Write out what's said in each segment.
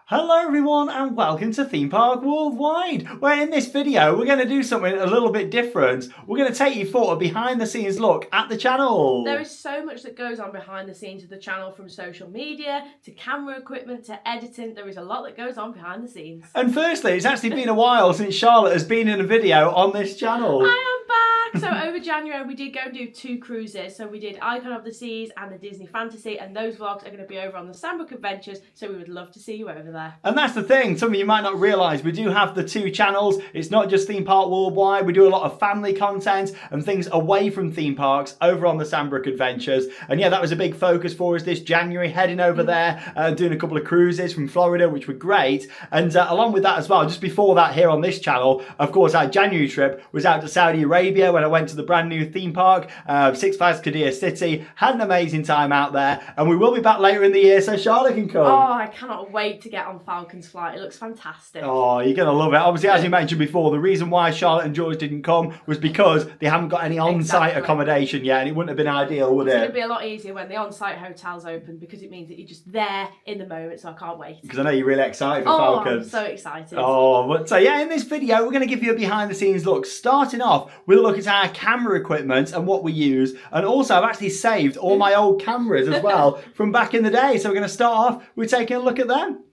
Hello everyone and welcome to Theme Park Worldwide, where in this video we're going to do something a little bit different. We're going to take you for a behind the scenes look at the channel. There is so much that goes on behind the scenes of the channel, from social media to camera equipment to editing. There is a lot that goes on behind the scenes. And firstly, it's actually been a while since Charlotte has been in a video on this channel. I am back! So over January we did go and do 2 cruises. So we did Icon of the Seas and the Disney Fantasy, and those vlogs are going to be over on the Sandbrook Adventures, so we would love to see you over there. And that's the thing, some of you might not realise, we do have the 2 channels. It's not just Theme Park Worldwide, we do a lot of family content and things away from theme parks over on the Sandbrook Adventures. And yeah, that was a big focus for us this January, heading over there, doing a couple of cruises from Florida, which were great. And along with that as well, just before that here on this channel, of course, our January trip was out to Saudi Arabia when I went to the brand new theme park, Six Flags Qiddiya City. Had an amazing time out there, and we will be back later in the year so Charlotte can come. Oh, I cannot wait to get on Falcon's flight. It looks fantastic. Oh, you're going to love it. Obviously, as you mentioned before, the reason why Charlotte and George didn't come was because they haven't got any on-site accommodation yet, and it wouldn't have been ideal, would it? It's going to be a lot easier when the on-site hotel's open, because it means that you're just there in the moment, so I can't wait. Because I know you're really excited for Falcons. I'm so excited. Oh, but so yeah, in this video, we're going to give you a behind-the-scenes look, starting off with a look at our camera equipment and what we use, and also I've actually saved all my old cameras as well from back in the day, so we're going to start off with taking a look at them.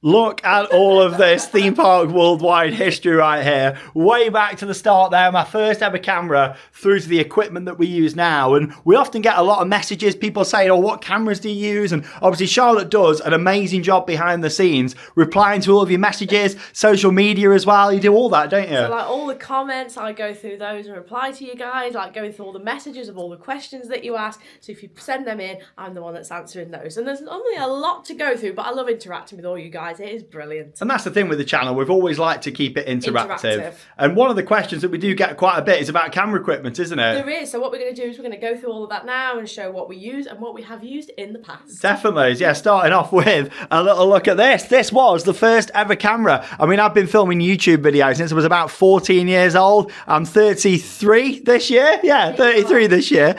Look at all of this Theme Park Worldwide history right here. Way back to the start there, my first ever camera through to the equipment that we use now. And we often get a lot of messages, people saying, oh, what cameras do you use? And obviously Charlotte does an amazing job behind the scenes, replying to all of your messages, social media as well. You do all that, don't you? So like all the comments, I go through those and reply to you guys, like going through all the messages of all the questions that you ask. So if you send them in, I'm the one that's answering those. And there's only a lot to go through, but I love interacting with all you guys. It is brilliant. And that's the thing with the channel. We've always liked to keep it interactive. And one of the questions that we do get quite a bit is about camera equipment, isn't it? There is. So what we're going to do is we're going to go through all of that now and show what we use and what we have used in the past. Definitely. Yeah, starting off with a little look at this. This was the first ever camera. I mean, I've been filming YouTube videos since I was about 14 years old. I'm 33 this year. Yeah, 33 this year.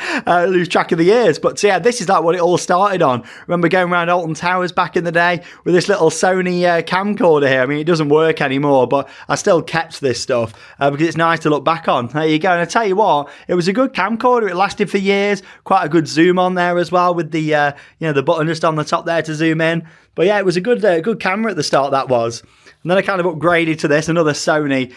Lose track of the years. But so yeah, this is like what it all started on. Remember going around Alton Towers back in the day with this little Sony camcorder here. I mean, it doesn't work anymore, but I still kept this stuff because it's nice to look back on. There you go. And I tell you what, it was a good camcorder. It lasted for years. Quite a good zoom on there as well, with the the button just on the top there to zoom in. But yeah, it was a good camera at the start, that was. And then I kind of upgraded to this, another Sony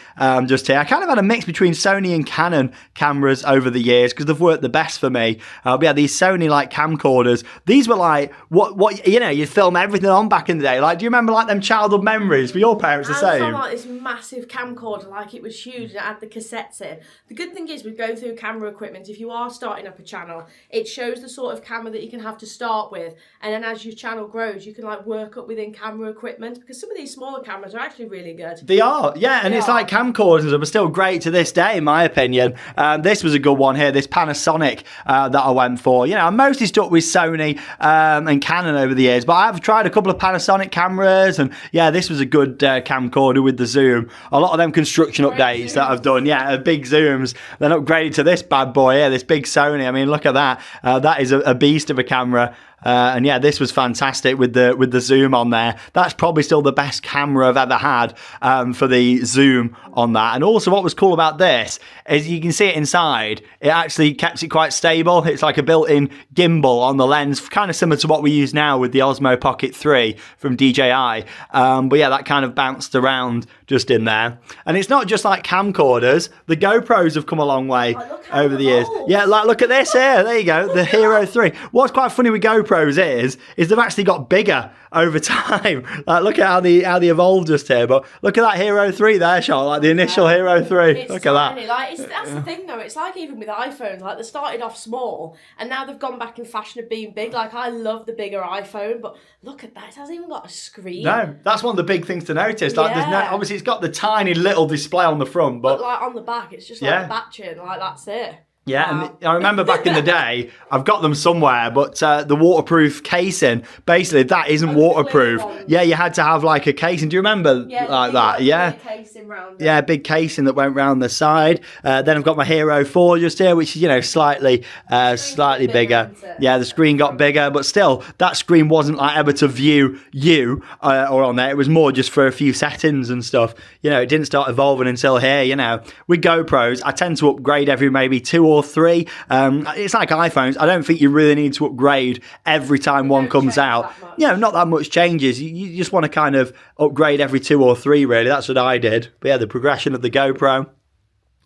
just here. I kind of had a mix between Sony and Canon cameras over the years because they've worked the best for me. But yeah, these Sony like camcorders, these were like what you'd film everything on back in the day. Like, do you remember like them childhood memories? Were your parents the same? And like this massive camcorder, like it was huge, and it had the cassettes in. The good thing is, with going through camera equipment, if you are starting up a channel, it shows the sort of camera that you can have to start with, and then as your channel grows, you can like work up within camera equipment, because some of these smaller cameras are actually really good. They are, yeah, and it's like camcorders are still great to this day, in my opinion. This was a good one here, this Panasonic that I went for. You know, I'm mostly stuck with Sony and Canon over the years, but I've tried a couple of Panasonic cameras, and yeah, this was a good camcorder with the zoom. A lot of them construction updates that I've done, yeah, big zooms, then upgraded to this bad boy here, this big Sony. I mean, look at that. That is a beast of a camera. And yeah, this was fantastic with the zoom on there. That's probably still the best camera I've ever had for the zoom on that. And also what was cool about this is you can see it inside. It actually kept it quite stable. It's like a built-in gimbal on the lens, kind of similar to what we use now with the Osmo Pocket 3 from DJI. But yeah, that kind of bounced around just in there. And it's not just like camcorders. The GoPros have come a long way over the years. Yeah, like look at this here. There you go, the Hero 3. What's quite funny with GoPros is they've actually got bigger over time. Like, look at how they evolved just here. But look at that Hero 3 there, Charlotte, like the initial Hero 3. Look at that. Like, that's the thing though, it's like even with iPhones, like they started off small and now they've gone back in fashion of being big. Like, I love the bigger iPhone, but look at that, it hasn't even got a screen. No, that's one of the big things to notice. Like, there's no, obviously it's got the tiny little display on the front, but like on the back, it's just like a battery, and like that's it. Yeah, Wow. and I remember back in the day, I've got them somewhere, but the waterproof casing, basically that isn't the waterproof. clear ones. Yeah, you had to have like a casing. Do you remember like that? Yeah. Casing round it. Yeah, big casing that went round the side. Then I've got my Hero 4 just here, which is, you know, slightly bigger, bigger. isn't it? Yeah, the screen got bigger, but still, that screen wasn't like ever to view you or on there. It was more just for a few settings and stuff. You know, it didn't start evolving until here, you know. With GoPros, I tend to upgrade every maybe 2 or 3. It's like iPhones. I don't think you really need to upgrade every time one don't comes change out. that much. You know, not that much changes. You just want to kind of upgrade every 2 or 3, really. That's what I did. But yeah, the progression of the GoPro.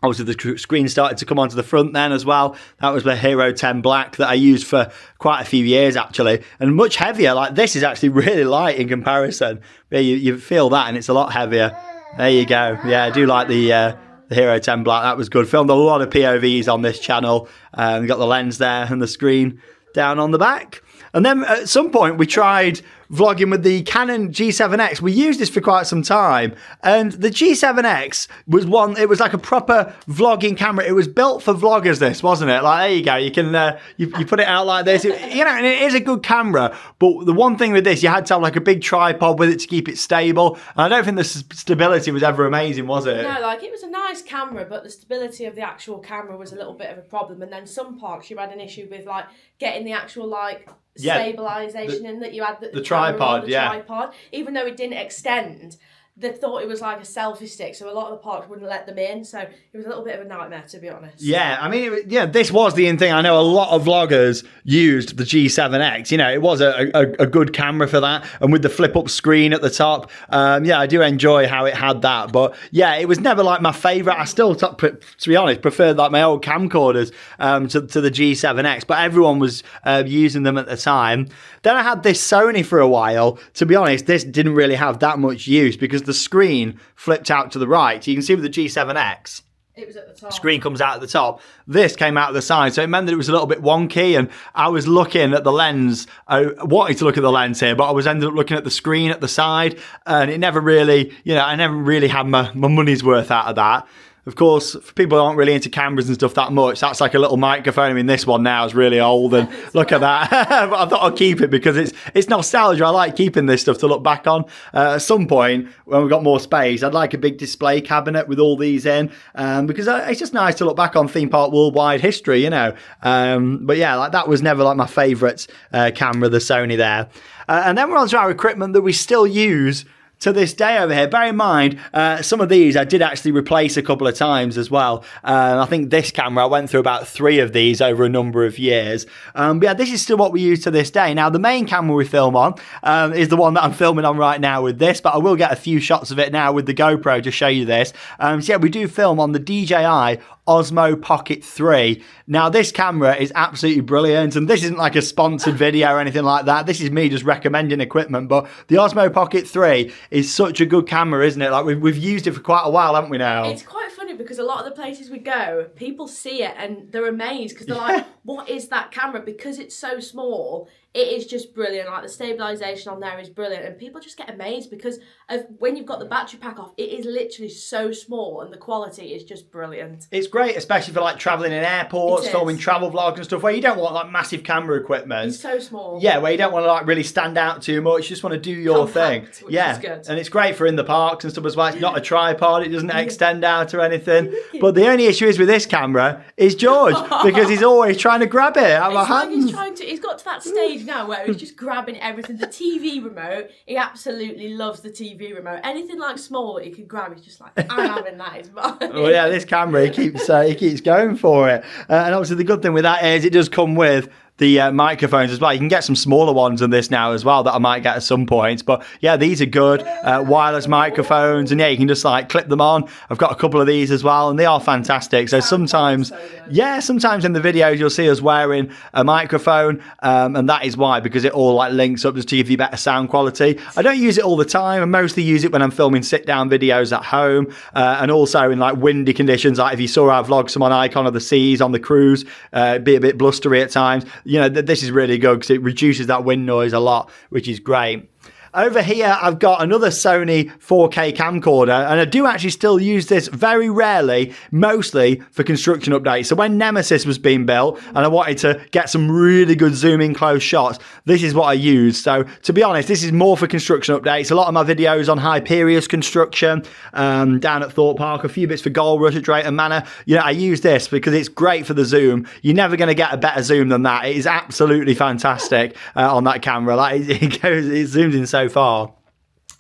Obviously, the screen started to come onto the front then as well. That was the Hero 10 Black that I used for quite a few years, actually. And much heavier. Like, this is actually really light in comparison. Yeah, you feel that, and it's a lot heavier. There you go. Yeah, I do like the Hero 10 Black. That was good. Filmed a lot of POVs on this channel. Got the lens there and the screen down on the back. And then at some point we tried vlogging with the Canon G7X. We used this for quite some time, and the G7X was one. It was like a proper vlogging camera. It was built for vloggers. This wasn't it? Like, there you go. You can you put it out like this. You know, and it is a good camera. But the one thing with this, you had to have like a big tripod with it to keep it stable. And I don't think the stability was ever amazing, was it? No, like it was a nice camera, but the stability of the actual camera was a little bit of a problem. And then some parts you had an issue with, like getting the actual like stabilization in that you had the tripod, tripod, even though it didn't extend. They thought it was like a selfie stick, so a lot of the parts wouldn't let them in. So it was a little bit of a nightmare, to be honest. Yeah, I mean, this was the in thing. I know a lot of vloggers used the G7X. You know, it was a good camera for that, and with the flip-up screen at the top. Yeah, I do enjoy how it had that, but yeah, it was never like my favourite. I still, to be honest, preferred like my old camcorders to the G7X, but everyone was using them at the time. Then I had this Sony for a while. To be honest, this didn't really have that much use because the screen flipped out to the right. You can see with the G7X, it was at the top. screen comes out at the top. This came out at the side, so it meant that it was a little bit wonky, and I was looking at the lens. I wanted to look at the lens here, but I was ended up looking at the screen at the side, and it never really, you know, I never really had my money's worth out of that. Of course, for people who aren't really into cameras and stuff that much, that's like a little microphone. I mean, this one now is really old, and look at that. But I thought I'll keep it because it's nostalgia. I like keeping this stuff to look back on. At some point, when we've got more space, I'd like a big display cabinet with all these in, because it's just nice to look back on theme park worldwide history, you know. But yeah, like that was never like my favourite camera, the Sony there. And then we're on to our equipment that we still use to this day over here. Bear in mind, some of these I did actually replace a couple of times as well. I think this camera, I went through about 3 of these over a number of years. But yeah, this is still what we use to this day. Now, the main camera we film on is the one that I'm filming on right now with this, but I will get a few shots of it now with the GoPro to show you this. So yeah, we do film on the DJI Osmo Pocket 3. Now, this camera is absolutely brilliant, and this isn't like a sponsored video or anything like that. This is me just recommending equipment, but the Osmo Pocket 3 is such a good camera, isn't it? Like, we've used it for quite a while, haven't we now? It's quite funny because a lot of the places we go, people see it and they're amazed because they're like, what is that camera? Because it's so small, it is just brilliant. Like, the stabilization on there is brilliant, and people just get amazed because of when you've got the battery pack off, it is literally so small and the quality is just brilliant. It's great, especially for like traveling in airports, filming travel vlogs and stuff, where you don't want like massive camera equipment. It's so small. Yeah, where you don't want to like really stand out too much. You just want to do your Compact, thing. which Yeah, is good. and it's great for in the parks and stuff as well. It's not a tripod. It doesn't extend out or anything. But the only issue is with this camera is George, because he's always trying to grab it out of my It's like hands. he's got to that stage now where he's just grabbing everything. The TV remote, he absolutely loves the TV remote. Anything like small that he can grab, he's just like, I'm having that, it's mine. Well, yeah, this camera, he keeps going for it. And obviously the good thing with that is it does come with the microphones as well. You can get some smaller ones than this now as well that I might get at some point. But yeah, these are good wireless microphones, and yeah, you can just like clip them on. I've got a couple of these as well, and they are fantastic. So sometimes in the videos you'll see us wearing a microphone, and that is why, because it all like links up just to give you better sound quality. I don't use it all the time. I mostly use it when I'm filming sit down videos at home, and also in like windy conditions. Like if you saw our vlog, some on Icon of the Seas on the cruise, be a bit blustery at times. You know, this is really good because it reduces that wind noise a lot, which is great. Over here, I've got another Sony 4K camcorder, and I do actually still use this very rarely, mostly for construction updates. So when Nemesis was being built and I wanted to get some really good zoom in close shots, this is what I used. So to be honest, this is more for construction updates. A lot of my videos on Hyperius construction, down at Thorpe Park, a few bits for Gold Rush at Drayton Manor. You know, I use this because it's great for the zoom. You're never going to get a better zoom than that. It is absolutely fantastic on that camera. Like it zooms in so far.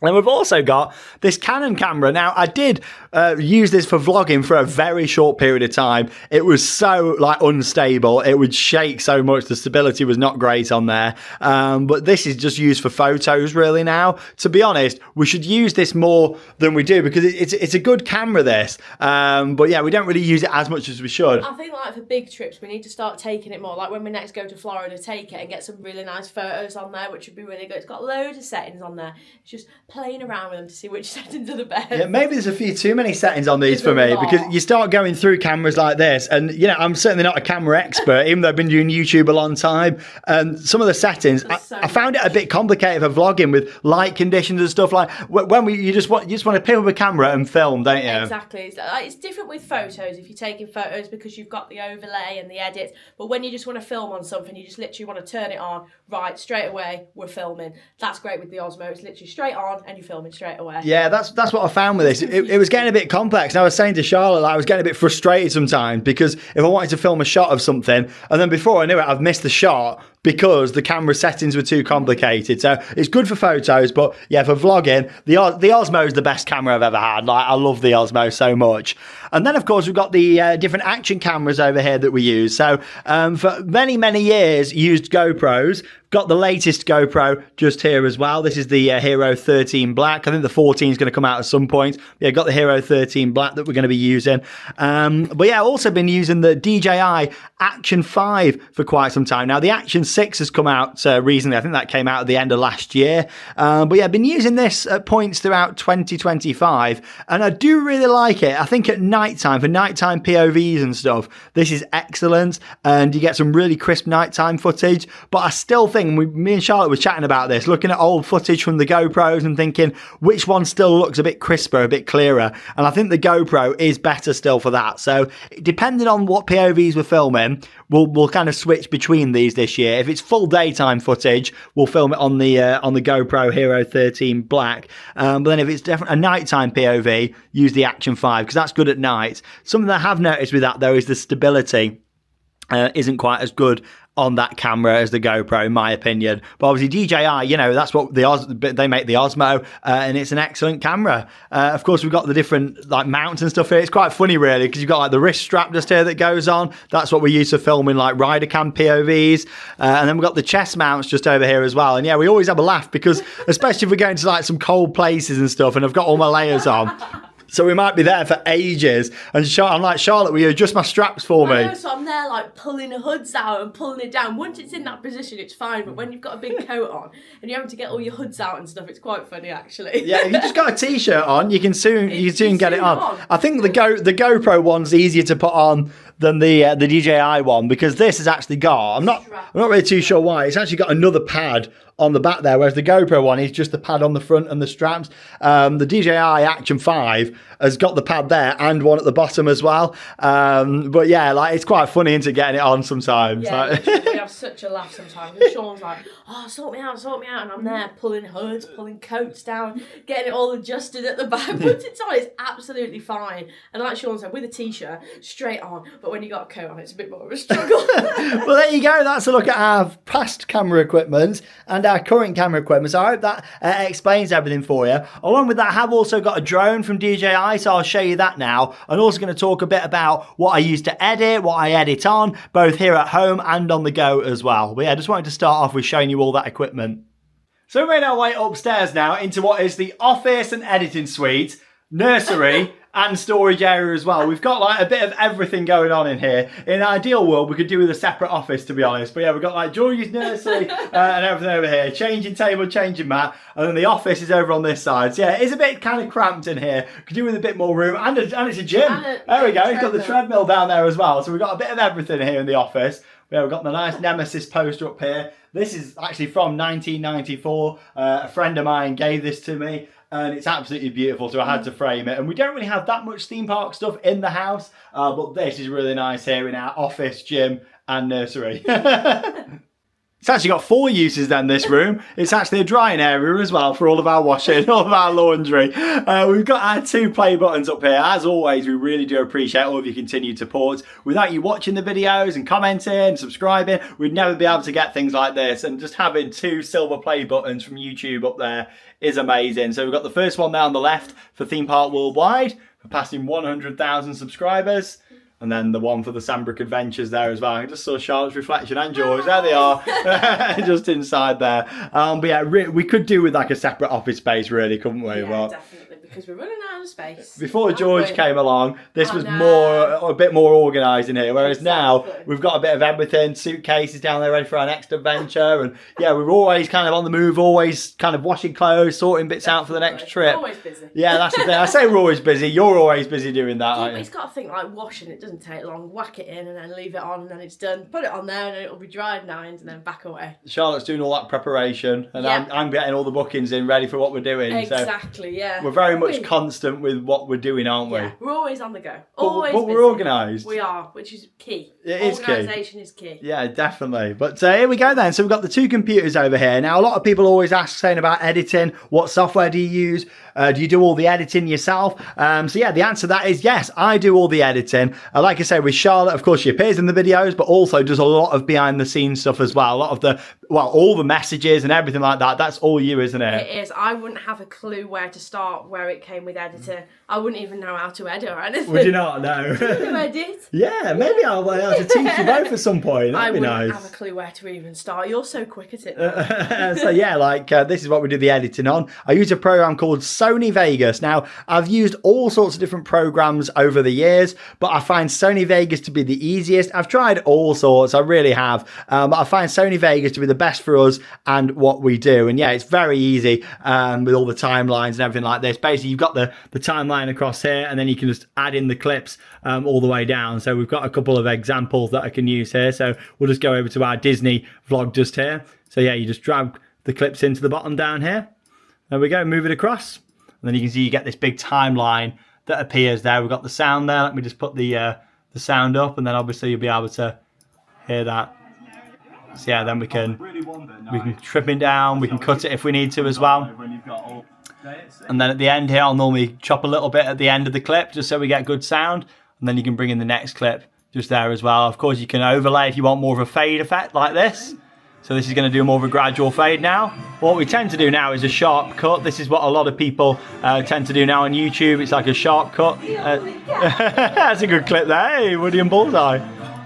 And we've also got this Canon camera. Now, I did use this for vlogging for a very short period of time. It was so unstable. It would shake so much. The stability was not great on there. But this is just used for photos really now. To be honest, we should use this more than we do because it's a good camera, this. But yeah, we don't really use it as much as we should. I think for big trips, we need to start taking it more. Like when we next go to Florida, take it and get some really nice photos on there, which would be really good. It's got loads of settings on there. It's just playing around with them to see which settings are the best. Yeah, maybe there's a few too many settings on these for me because you start going through cameras like this, and you know, I'm certainly not a camera expert, even though I've been doing YouTube a long time. And some of the settings, I found it a bit complicated for vlogging with light conditions and stuff. Like when you just want to pick up a camera and film, don't you? Exactly. It's different with photos if you're taking photos because you've got the overlay and the edits. But when you just want to film on something, you just literally want to turn it on, right, straight away, we're filming. That's great with the Osmo. It's literally straight on and you're filming straight away. Yeah, that's what I found with this. It was getting a bit complex. And I was saying to Charlotte, I was getting a bit frustrated sometimes because if I wanted to film a shot of something, and then before I knew it, I've missed the shot because the camera settings were too complicated. So it's good for photos, but yeah, for vlogging, the Osmo is the best camera I've ever had. Like, I love the Osmo so much. And then, of course, we've got the different action cameras over here that we use. So for many, many years, used GoPros. Got the latest GoPro just here as well. This is the Hero 13 Black. I think the 14 is going to come out at some point. Yeah, got the Hero 13 Black that we're going to be using. But yeah, also been using the DJI Action 5 for quite some time. Now, the Action 6 has come out recently. I think that came out at the end of last year. But yeah, I've been using this at points throughout 2025. And I do really like it. I think at nighttime, for nighttime POVs and stuff, this is excellent. And you get some really crisp nighttime footage. But I still think, me and Charlotte was chatting about this, looking at old footage from the GoPros and thinking which one still looks a bit crisper, a bit clearer. And I think the GoPro is better still for that. So depending on what POVs we're filming, we'll kind of switch between these this year. If it's full daytime footage, we'll film it on the GoPro Hero 13 Black. But then if it's definitely a nighttime POV, use the Action 5 because that's good at night. Something that I have noticed with that though is the stability isn't quite as good on that camera as the GoPro, in my opinion. But obviously DJI, you know, that's what they make the Osmo, and it's an excellent camera. Of course, we've got the different like mounts and stuff here. It's quite funny really because you've got like the wrist strap just here that goes on. That's what we use for filming like rider cam POVs. And then we've got the chest mounts just over here as well. And yeah, we always have a laugh because especially if we're going to like some cold places and stuff and I've got all my layers on. So we might be there for ages. And I'm like, Charlotte, will you adjust my straps for me? I know, so I'm there like pulling the hoods out and pulling it down. Once it's in that position, it's fine. But when you've got a big coat on and you're having to get all your hoods out and stuff, it's quite funny actually. Yeah, if you just got a t-shirt on, you can soon get it on. I think the GoPro one's easier to put on than the DJI one because this has actually got, I'm not really too sure why, it's actually got another pad on the back there, whereas the GoPro one is just the pad on the front and the straps. The DJI Action 5 has got the pad there and one at the bottom as well. But yeah, like it's quite funny into getting it on sometimes. Yeah, like. we have such a laugh sometimes. And Sean's like, oh, sort me out. And I'm there pulling hoods, pulling coats down, getting it all adjusted at the back. Once it's on, it's absolutely fine. And like Sean said, with a t-shirt, straight on. But when you got a coat on, it's a bit more of a struggle. Well, there you go. That's a look at our past camera equipment and our current camera equipment. So I hope that explains everything for you. Along with that, I have also got a drone from DJI, so I'll show you that now. I'm also going to talk a bit about what I use to edit, what I edit on, both here at home and on the go as well. But yeah, I just wanted to start off with showing you all that equipment. So we made our way upstairs now into what is the office and editing suite, nursery, and storage area as well. We've got like a bit of everything going on in here. In an ideal world, we could do with a separate office, to be honest. But yeah, we've got like Georgie's nursery and everything over here. Changing table, changing mat. And then the office is over on this side. So yeah, it is a bit kind of cramped in here. Could do with a bit more room. And it's a gym. There we go. We've got the treadmill down there as well. So we've got a bit of everything here in the office. Yeah, we've got the nice Nemesis poster up here. This is actually from 1994. A friend of mine gave this to me, and it's absolutely beautiful, so I had to frame it. And we don't really have that much theme park stuff in the house, but this is really nice here in our office, gym, and nursery. It's actually got 4 uses then, this room. It's actually a drying area as well for all of our washing, all of our laundry. We've got our 2 play buttons up here. As always, we really do appreciate all of your continued support. Without you watching the videos and commenting and subscribing, we'd never be able to get things like this. And just having 2 silver play buttons from YouTube up there is amazing. So we've got the first one there on the left for Theme Park Worldwide, for passing 100,000 subscribers. And then the one for the Sandbrook Adventures there as well. I just saw Charlotte's reflection and George. There they are, just inside there. But yeah, we could do with like a separate office space, really, couldn't we? Yeah, But definitely, because we're running out of space. before George came along, this was a bit more organised in here. Whereas now we've got a bit of everything, suitcases down there ready for our next adventure. And yeah, we're always kind of on the move, always kind of washing clothes, sorting bits out for the next trip. Always busy. Yeah, that's the thing. I say we're always busy. You're always busy doing that, aren't you? It's got to think like washing. It doesn't take long. Whack it in and then leave it on, and then it's done. Put it on there, and then it'll be dried and ironed, and then back away. Charlotte's doing all that preparation, and Yeah. I'm getting all the bookings in ready for what we're doing. Exactly, yeah. We're very much constant with what we're doing, aren't we? Yeah, we're always on the go. But Always we're busy. organised. We are, which is key. It is key. Organisation is key. Yeah, definitely. But here we go then. So we've got the 2 computers over here. Now, a lot of people always ask, saying about editing, what software do you use? Do you do all the editing yourself? So yeah, the answer to that is yes, I do all the editing. Like I say, with Charlotte, of course, she appears in the videos, but also does a lot of behind the scenes stuff as well. A lot of all the messages and everything like that. That's all you, isn't it? It is. I wouldn't have a clue where to start, where it came with editing. I wouldn't even know how to edit or anything. Would you not know? Do you edit? Yeah, maybe I'll be able to teach you both at some point. That'd I be wouldn't nice. have a clue where to even start. You're so quick at it. So yeah, this is what we do the editing on. I use a program called Sony Vegas. Now, I've used all sorts of different programs over the years, but I find Sony Vegas to be the easiest. I've tried all sorts, I really have, but I find Sony Vegas to be the best for us and what we do. And yeah, it's very easy with all the timelines and everything like this. Basically, you've got the timeline across here, and then you can just add in the clips all the way down. So we've got a couple of examples that I can use here. So we'll just go over to our Disney vlog just here. So yeah, you just drag the clips into the bottom down here. There we go, move it across. And then you can see you get this big timeline that appears there. We've got the sound there. Let me just put the sound up, and then obviously you'll be able to hear that. So yeah, then we can trim it down. We can cut it if we need to as well. And then at the end here, I'll normally chop a little bit at the end of the clip just so we get good sound. And then you can bring in the next clip just there as well. Of course, you can overlay if you want more of a fade effect like this. So this is going to do more of a gradual fade now. What we tend to do now is a sharp cut. This is what a lot of people tend to do now on YouTube. It's like a sharp cut. That's a good clip there. Hey, Woody and Bullseye.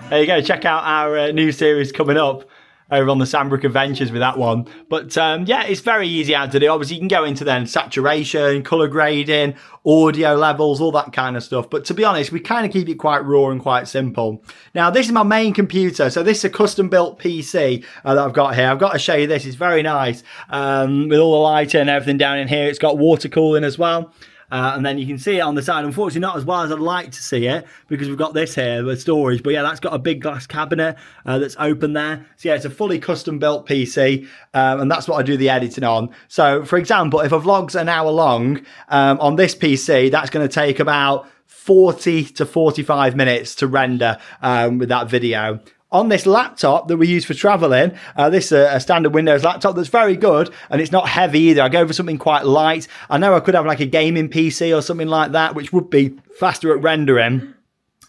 There you go. Check out our new series coming up over on the Sandbrook Adventures with that one. But yeah, it's very easy how to do. Obviously, you can go into then saturation, color grading, audio levels, all that kind of stuff. But to be honest, we kind of keep it quite raw and quite simple. Now, this is my main computer. So this is a custom built PC that I've got here. I've got to show you this. It's very nice with all the lighting and everything down in here. It's got water cooling as well. And then you can see it on the side. Unfortunately, not as well as I'd like to see it because we've got this here, the storage. But yeah, that's got a big glass cabinet that's open there. So yeah, it's a fully custom built PC. And that's what I do the editing on. So for example, if a vlog's an hour long on this PC, that's going to take about 40 to 45 minutes to render with that video. On this laptop that we use for traveling, this is a standard Windows laptop that's very good, and it's not heavy either. I go for something quite light. I know I could have like a gaming PC or something like that, which would be faster at rendering.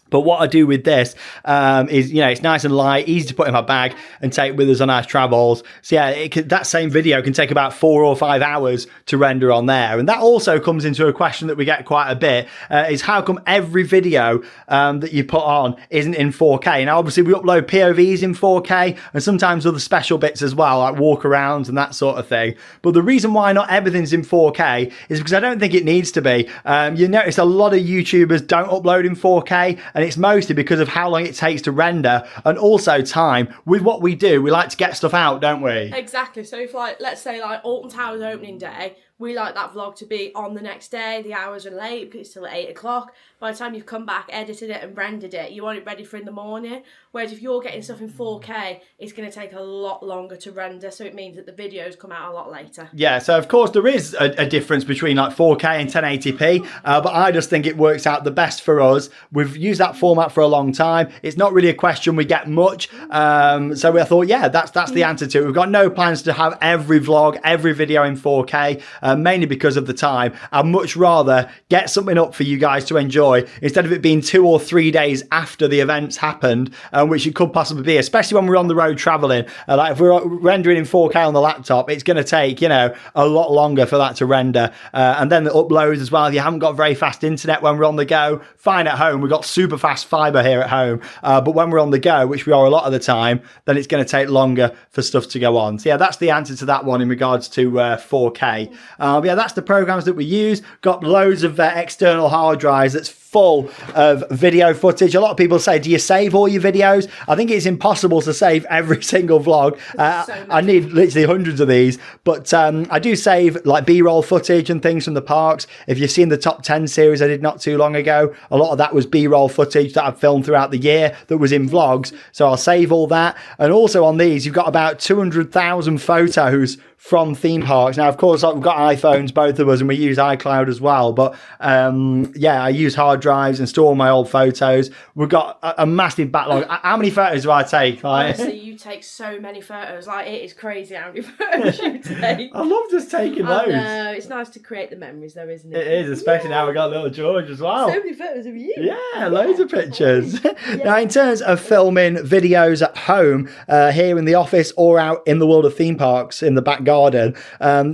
But what I do with this is, you know, it's nice and light, easy to put in my bag and take with us on our travels. So yeah, that same video can take about 4 or 5 hours to render on there. And that also comes into a question that we get quite a bit, is how come every video that you put on isn't in 4K? Now, obviously, we upload POVs in 4K and sometimes other special bits as well, like walk-arounds and that sort of thing. But the reason why not everything's in 4K is because I don't think it needs to be. You notice a lot of YouTubers don't upload in 4K, and it's mostly because of how long it takes to render and also time. With what we do, we like to get stuff out, don't we? Exactly. So if, like, let's say like Alton Towers opening day, We like that vlog to be on the next day. The hours are late because it's still at 8 o'clock. By the time you've come back, edited it and rendered it, you want it ready for in the morning. Whereas if you're getting stuff in 4K, it's going to take a lot longer to render, so it means that the videos come out a lot later. Yeah, so of course there is a difference between like 4K and 1080p, but I just think it works out the best for us. We've used that format for a long time. It's not really a question we get much, so I thought, yeah, that's the answer to it. We've got no plans to have every vlog, every video in 4K, mainly because of the time. I'd much rather get something up for you guys to enjoy instead of it being 2 or 3 days after the events happened, which it could possibly be, especially when we're on the road traveling. Like if we're rendering in 4K on the laptop, it's going to take, you know, a lot longer for that to render. And then the uploads as well. If you haven't got very fast internet when we're on the go, fine at home. We've got super fast fiber here at home. But when we're on the go, which we are a lot of the time, then it's going to take longer for stuff to go on. So yeah, that's the answer to that one in regards to 4K. Yeah, that's the programs that we use. Got loads of external hard drives that's full of video footage. A lot of people say, do you save all your videos? I think it's impossible to save every single vlog. I need literally hundreds of these, but I do save like B-roll footage and things from the parks. If you've seen the top 10 series I did not too long ago, a lot of that was B-roll footage that I've filmed throughout the year that was in vlogs. So I'll save all that. And also on these, you've got about 200,000 photos from theme parks. Now, of course, we've got iPhones, both of us, and we use iCloud as well. But yeah, I use hard drives and store my old photos. We've got a massive backlog. How many photos do I take? Honestly, you take so many photos. Like, it is crazy how many photos you take. I love just taking loads. It's nice to create the memories, though, isn't it? It is, especially now we've got little George as well. So many photos of you. Yeah, loads of pictures. Now, in terms of filming videos at home, here in the office or out in the world of theme parks in the back garden,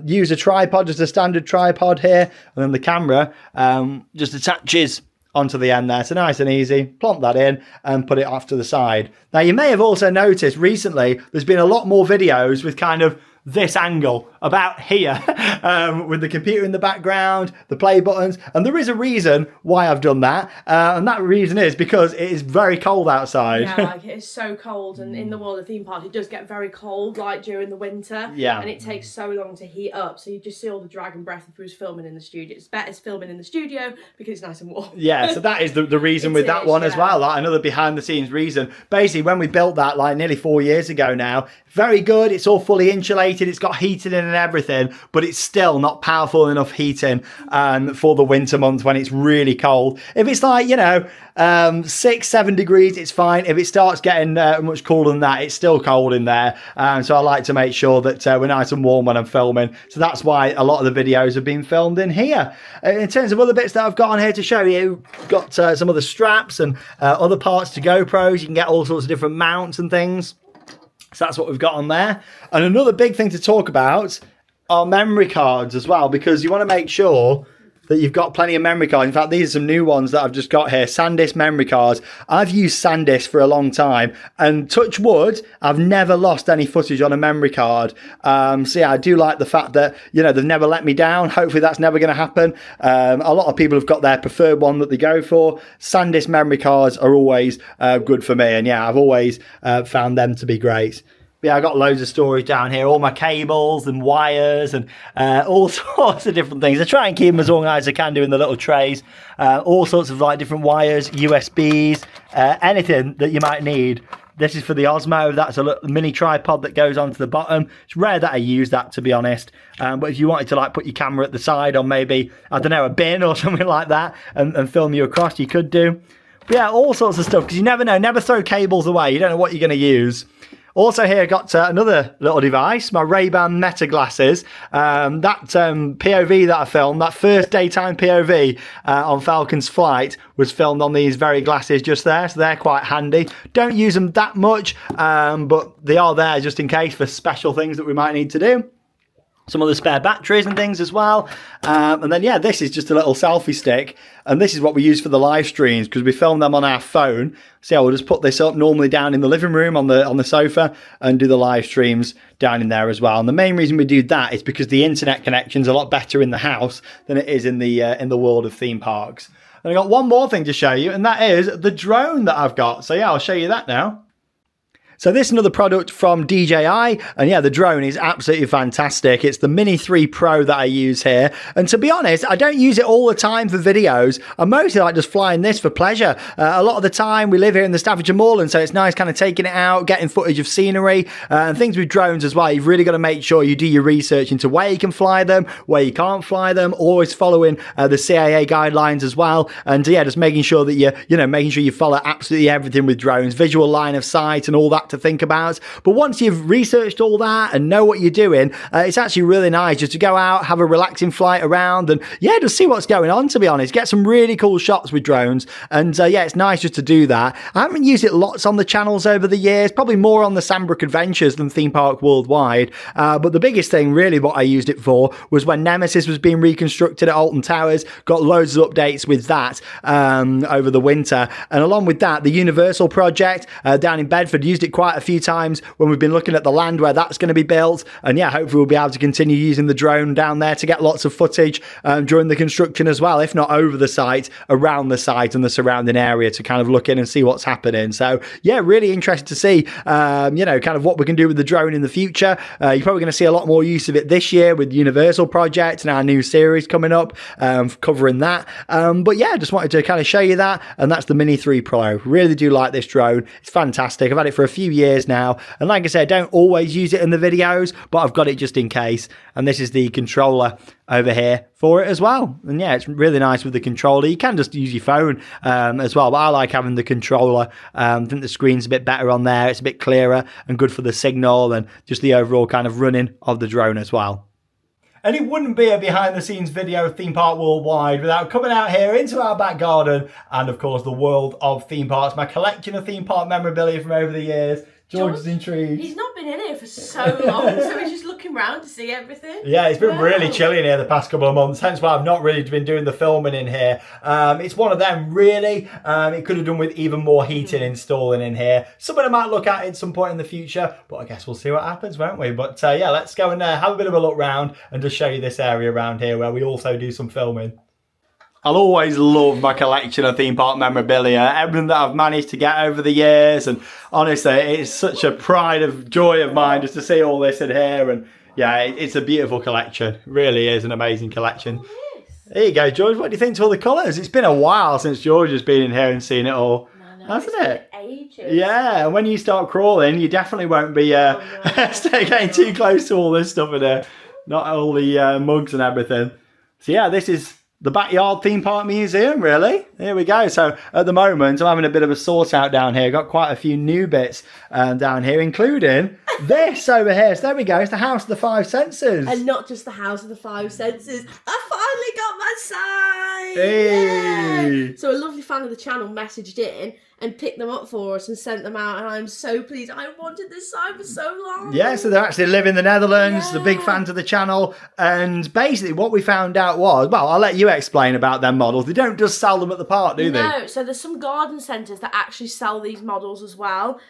use a tripod, just a standard tripod here, and then the camera just attaches onto the end there. So nice and easy. Plonk that in and put it off to the side. Now, you may have also noticed recently there's been a lot more videos with kind of this angle about here with the computer in the background, the play buttons, and there is a reason why I've done that, and that reason is because it is very cold outside. Yeah, like it is so cold, and in the world of theme parks it does get very cold, like during the winter. Yeah, and it takes so long to heat up, so you just see all the dragon breath if we was filming in the studio. It's better filming in the studio because it's nice and warm. Yeah, so that is the reason with that one as well, like another behind the scenes reason. Basically, when we built that like nearly 4 years ago now, very good, it's all fully insulated, it's got heating in and everything, but it's still not powerful enough heating for the winter months when it's really cold. If it's like, you know, 6-7 degrees, it's fine. If it starts getting much cooler than that, it's still cold in there. So I like to make sure that we're nice and warm when I'm filming. So that's why a lot of the videos have been filmed in here. In terms of other bits that I've got on here to show you, got some other straps and other parts to GoPros. You can get all sorts of different mounts and things. So that's what we've got on there. And another big thing to talk about are memory cards as well, because you want to make sure that you've got plenty of memory cards. In fact, these are some new ones that I've just got here. SanDisk memory cards. I've used SanDisk for a long time, and touch wood, I've never lost any footage on a memory card. So yeah, I do like the fact that, you know, they've never let me down. Hopefully that's never going to happen. A lot of people have got their preferred one that they go for. SanDisk memory cards are always good for me. And yeah, I've always found them to be great. Yeah, I got loads of storage down here, all my cables and wires and all sorts of different things. I try and keep them as organised as I can do in the little trays. All sorts of like different wires, USBs, anything that you might need. This is for the Osmo. That's a little mini tripod that goes onto the bottom. It's rare that I use that, to be honest. But if you wanted to like put your camera at the side on maybe, I don't know, a bin or something like that and film you across, you could do. But yeah, all sorts of stuff, because you never know. Never throw cables away. You don't know what you're going to use. Also here, got another little device, my Ray-Ban Meta glasses. That POV that I filmed, that first daytime POV on Falcon's flight was filmed on these very glasses just there, so they're quite handy. Don't use them that much, but they are there just in case for special things that we might need to do. Some other spare batteries and things as well. And then, yeah, this is just a little selfie stick. And this is what we use for the live streams because we film them on our phone. So yeah, we'll just put this up normally down in the living room on the sofa and do the live streams down in there as well. And the main reason we do that is because the internet connection's a lot better in the house than it is in the world of theme parks. And I got one more thing to show you, and that is the drone that I've got. So yeah, I'll show you that now. So this is another product from DJI, and yeah, the drone is absolutely fantastic. It's the Mini 3 Pro that I use here, and to be honest, I don't use it all the time for videos. I mostly like just flying this for pleasure. A lot of the time, we live here in the Staffordshire Moorland, so it's nice kind of taking it out, getting footage of scenery, and things with drones as well. You've really got to make sure you do your research into where you can fly them, where you can't fly them, always following the CAA guidelines as well, and yeah, just making sure that making sure you follow absolutely everything with drones, visual line of sight and all that to think about. But once you've researched all that and know what you're doing, it's actually really nice just to go out, have a relaxing flight around, and yeah, just see what's going on, to be honest. Get some really cool shots with drones, and yeah, it's nice just to do that. I haven't used it lots on the channels over the years, probably more on the Sandbrook Adventures than Theme Park Worldwide, but the biggest thing really what I used it for was when Nemesis was being reconstructed at Alton Towers. Got loads of updates with that over the winter, and along with that, the Universal project down in Bedford, used it quite a few times when we've been looking at the land where that's going to be built, and yeah, hopefully we'll be able to continue using the drone down there to get lots of footage during the construction as well, if not over the site, around the site and the surrounding area, to kind of look in and see what's happening. So yeah, really interested to see kind of what we can do with the drone in the future. You're probably going to see a lot more use of it this year with Universal project and our new series coming up covering that, but yeah, just wanted to kind of show you that, and that's the Mini 3 Pro. Really do like this drone. It's fantastic. I've had it for a few years now, and like I said, I don't always use it in the videos, but I've got it just in case. And this is the controller over here for it as well, and yeah, it's really nice with the controller. You can just use your phone as well, but I like having the controller. I think the screen's a bit better on there, it's a bit clearer and good for the signal and just the overall kind of running of the drone as well. And it wouldn't be a behind the scenes video of Theme Park Worldwide without coming out here into our back garden and of course the world of theme parks, my collection of theme park memorabilia from over the years. George is intrigued. He's not been in here for so long, so he's just looking around to see everything. Yeah, it's been really chilly in here the past couple of months, hence why I've not really been doing the filming in here. It's one of them, really. It could have done with even more heating installing in here. Something I might look at at some point in the future, but I guess we'll see what happens, won't we? But yeah, let's go and have a bit of a look round and just show you this area around here where we also do some filming. I'll always love my collection of theme park memorabilia, everything that I've managed to get over the years, and honestly, it's such a pride of joy of mine just to see all this in here, and yeah, it's a beautiful collection. It really is an amazing collection. There you go, George. What do you think to all the colours? It's been a while since George has been in here and seen it all. Hasn't it? Ages. Yeah, and when you start crawling, you definitely won't be getting too close to all this stuff in there. Not all the mugs and everything. So yeah, this is the Backyard Theme Park Museum, really. Here we go. So at the moment, I'm having a bit of a sort out down here. Got quite a few new bits down here, including this over here. So there we go. It's the House of the Five Senses. And not just the House of the Five Senses. I finally got my sign! Hey! Yeah. So a lovely fan of the channel messaged in and picked them up for us and sent them out, and I'm so pleased. I wanted this sign for so long. Yeah, so they actually live in the Netherlands, the big fans of the channel, and basically what we found out was, well, I'll let you explain about them models. They don't just sell them at the park, do they? No, so there's some garden centres that actually sell these models as well.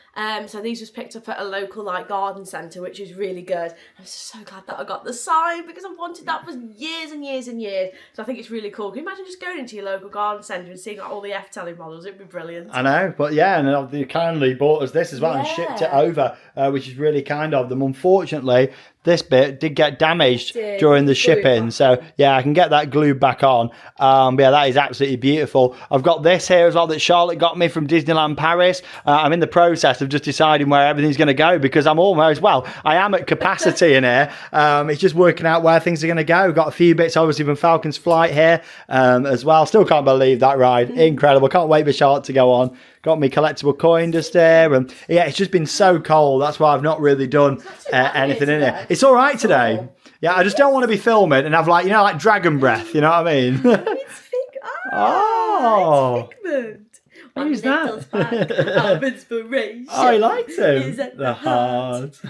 So these was picked up at a local garden centre, which is really good. I'm just so glad that I got the sign because I've wanted that for years and years and years. So I think it's really cool. Can you imagine just going into your local garden centre and seeing all the F-Telly models? It'd be brilliant. I know, but yeah, and they kindly bought us this as well and shipped it over, which is really kind of them. Unfortunately, this bit did get damaged during the shipping, so yeah, I can get that glued back on. But yeah, that is absolutely beautiful. I've got this here as well that Charlotte got me from Disneyland Paris. I'm in the process of just deciding where everything's going to go because I'm almost, well, I am at capacity in here. It's just working out where things are going to go. Got a few bits obviously from Falcon's Flight here as well. Still can't believe that ride. Incredible. Can't wait for Charlotte to go on. Got me collectible coin just there, and yeah, it's just been so cold. That's why I've not really done anything in it. It's all right today. Yeah, I just don't want to be filming and have like dragon breath. You know what I mean? It's Figment. Who's that? Of inspiration. Oh, he likes him. The heart.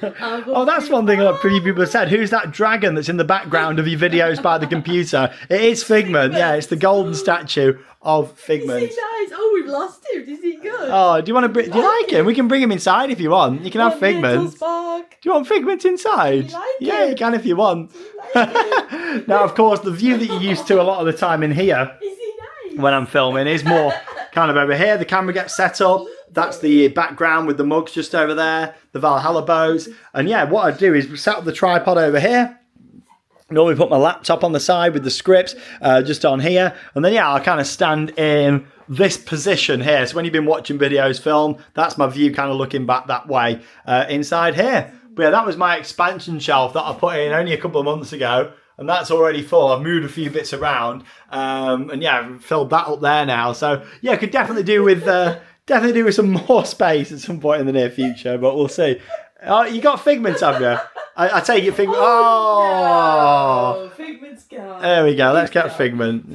Oh, that's one thing that few people have said. Who's that dragon that's in the background of your videos by the computer? It is Figment. Yeah, it's the golden statue of Figment. Is he nice? Oh, we've lost him. Is he good? Oh, do you like him? We can bring him inside if you want. You can have Figment. Do you want Figment inside? Yeah, you can if you want. Now, of course, the view that you're used to a lot of the time in here is he nice? when I'm filming is more kind of over here. The camera gets set up. that's the background with the mugs just over there, the Valhalla boats. And yeah, what I do is set up the tripod over here. Normally put my laptop on the side with the scripts just on here. And then, yeah, I'll kind of stand in this position here. So when you've been watching videos film, that's my view kind of looking back that way inside here. But yeah, that was my expansion shelf that I put in only a couple of months ago. And that's already full. I've moved a few bits around. And yeah, I've filled that up there now. So yeah, could definitely do with some more space at some point in the near future. But we'll see. You got Figments, have you? I take it Figment. Oh, no. Figment's gone. There we go. Let's get Figment.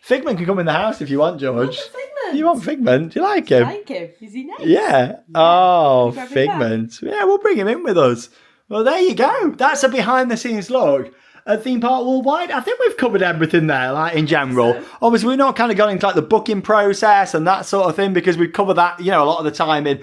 Figment can come in the house if you want, George. Figment. You want Figment? Do you like him? I like him. Is he nice? Yeah. Oh, Figment. Yeah, we'll bring him in with us. Well, there you go. That's a behind the scenes look at Theme Park Worldwide. I think we've covered everything there, like in general. So. Obviously, we're not kind of going into like the booking process and that sort of thing because we cover that, you know, a lot of the time in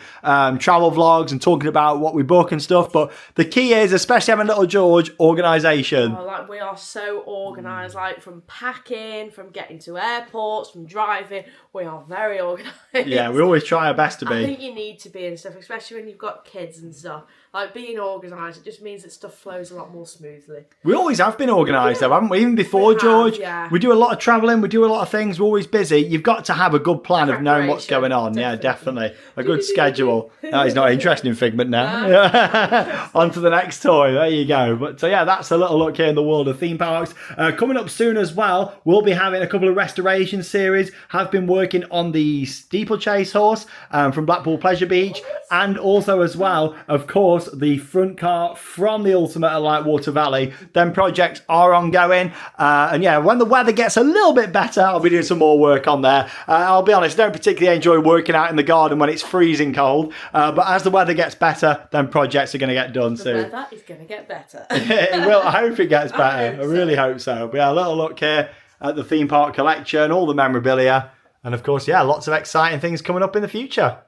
travel vlogs and talking about what we book and stuff. But the key is, especially having little George, organisation. Oh, like we are so organised, like from packing, from getting to airports, from driving. We are very organised. Yeah, we always try our best to be. I think you need to be and stuff, especially when you've got kids and stuff. Like being organised, it just means that stuff flows a lot more smoothly. We always have been organised though, haven't we? Even before George, yeah. We do a lot of travelling, we do a lot of things, we're always busy. You've got to have a good plan of knowing what's going on. Definitely. Yeah, definitely. A good schedule. No, he's not interested in Figment now. No. On to the next toy, there you go. But so yeah, that's a little look here in the world of theme parks. Coming up soon as well, we'll be having a couple of restoration series. Have been working on the steeplechase horse from Blackpool Pleasure Beach. And also as well, of course, the front car from the Ultimate at Lightwater Valley. Them projects are ongoing. And yeah, when the weather gets a little bit better, I'll be doing some more work on there. I'll be honest, I don't particularly enjoy working out in the garden when it's freezing cold. But as the weather gets better, then projects are going to get done soon. The weather is going to get better. It will. I hope it gets better. I really hope so. But yeah, a little look here at the theme park collection, all the memorabilia. And of course, yeah, lots of exciting things coming up in the future.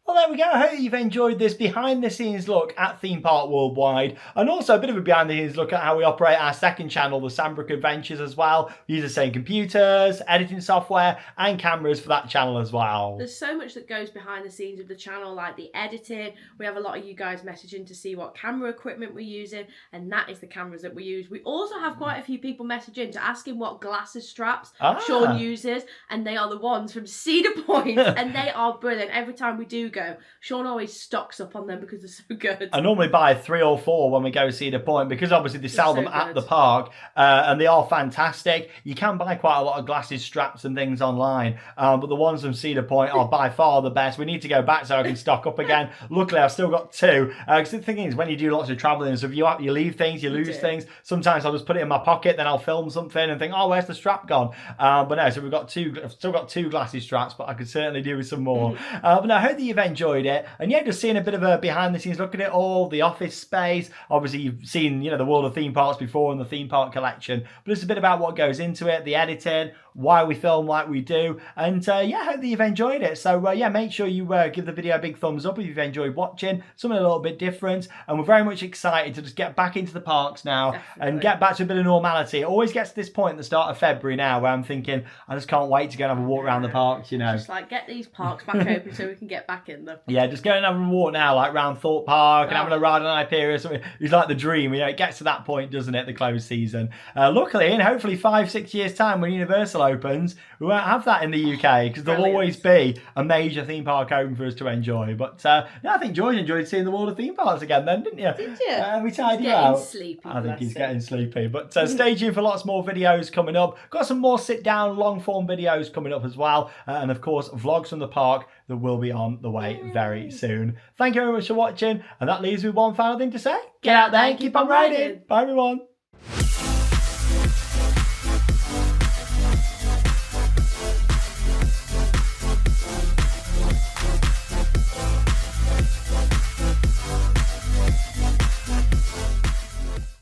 Well, there we go. I hope you've enjoyed this behind-the-scenes look at Theme Park Worldwide, and also a bit of a behind-the-scenes look at how we operate our second channel, the Sandbrook Adventures, as well. We use the same computers, editing software, and cameras for that channel as well. There's so much that goes behind the scenes of the channel, like the editing. We have a lot of you guys messaging to see what camera equipment we're using, and that is the cameras that we use. We also have quite a few people messaging to ask him what glasses straps Sean uses, and they are the ones from Cedar Point, and they are brilliant. Every time we do go, Sean always stocks up on them because they're so good. I normally buy 3 or 4 when we go Cedar Point because obviously they sell them at the park and they are fantastic. You can buy quite a lot of glasses, straps and things online, but the ones from Cedar Point are by far the best. We need to go back so I can stock up again. Luckily, I've still got 2. Because the thing is, when you do lots of travelling, so if you leave things, you lose things. Sometimes I'll just put it in my pocket, then I'll film something and think, oh, where's the strap gone? But no, so we've got 2. I've still got 2 glasses straps, but I could certainly do with some more. But no, I hope that you've enjoyed it, and yeah, just seeing a bit of a behind the scenes look at it all, the office space. Obviously you've seen, you know, the world of theme parks before and the theme park collection, but it's a bit about what goes into it, the editing, why we film like we do, and yeah, I hope that you've enjoyed it. So yeah, make sure you give the video a big thumbs up if you've enjoyed watching something a little bit different, and we're very much excited to just get back into the parks now and get back to a bit of normality. It always gets to this point at the start of February now where I'm thinking I just can't wait to go and have a walk around the parks, you know. Just like get these parks back open so we can get back in them. Yeah, just go and have a walk now, like round Thorpe Park and having a ride on Hyperion or something. It's like the dream, you know, it gets to that point, doesn't it, the closed season. Luckily, in hopefully 5-6 years' time when Universal opens, we won't have that in the UK because there'll always be a major theme park open for us to enjoy. But yeah, I think George enjoyed seeing the world of theme parks again then, didn't you? Did you? We tied you out. Sleepy, I think he's getting sleepy. But stay tuned for lots more videos coming up. Got some more sit-down, long-form videos coming up as well. And of course, vlogs from the park that will be on the way very soon. Thank you very much for watching. And that leaves me with one final thing to say. Get out there and keep on riding. Bye, everyone.